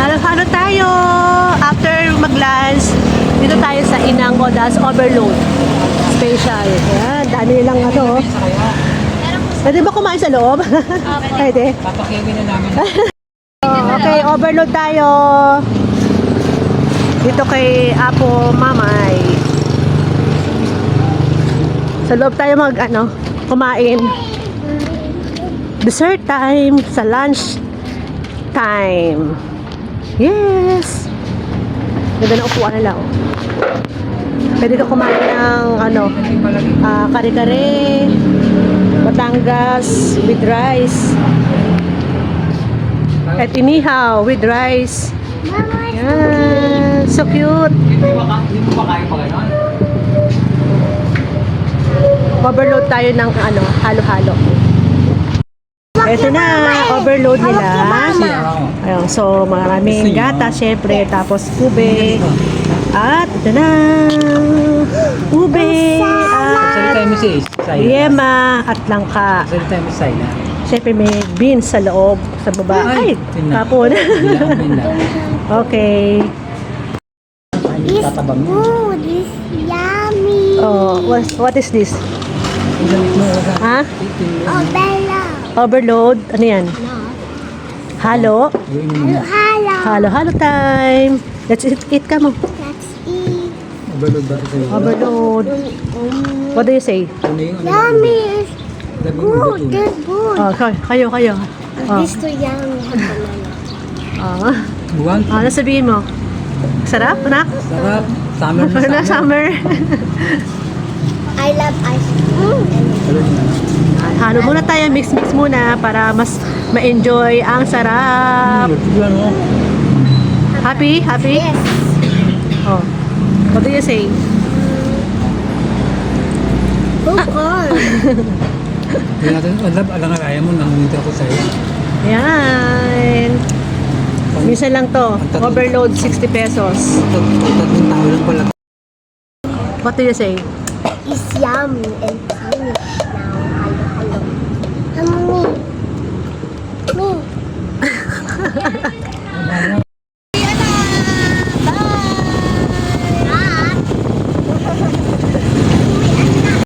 Halo-halo tayo. After mag-lunch, dito tayo sa Inang Godas Overload Special. Ayan, dami nilang ano. Pwede ba kumain sa loob? Pwede. Papakiwin na namin. Okay, overload tayo. Dito kay Apo Mamay. Sa loob tayo kumain. Dessert time sa lunch time. Yes. Ganda na upuan nila. Oh. Pwede ka kumain ng kare-kare, Batangas with rice. At inihaw with rice. Yan. So cute. Hindi mo ba kaya pa gano'n? Overload tayo ng halo-halo. Ito na, overload nila. Ayun, so maraming gata, syempre, tapos ube. At ito na, ube. Salita mo si Yema at langka. Salita mo si Sayla. Syempre may beans sa loob, sa baba. Ay, kapon. Okay. This food is yummy. Oh, what is this? Ha? Oh, Bella. Overload. Ano yan? Halo. Hello. Halo time. Let's eat ka mo. Let's eat. Overload ba ito? Overload. What do you say? Yummy is good. This good. Oh, kayo. Oh. This too yummy. Oh. Buwan? Ano sabihin mo? Sarap, anak? Sarap. Summer na Na summer. I love ice cream. Halo muna tayo, mix muna para mas ma-enjoy ang sarap. Happy? Yes. Oh. What do you say? Popcorn. Hindi natin, alang-alaya mo, nangunita ako sa'yo. Yan. Minsan lang to. Overload 60 pesos. Tatlong tao lang pala. What do you say? It's yummy and funny. Now, hello. Me.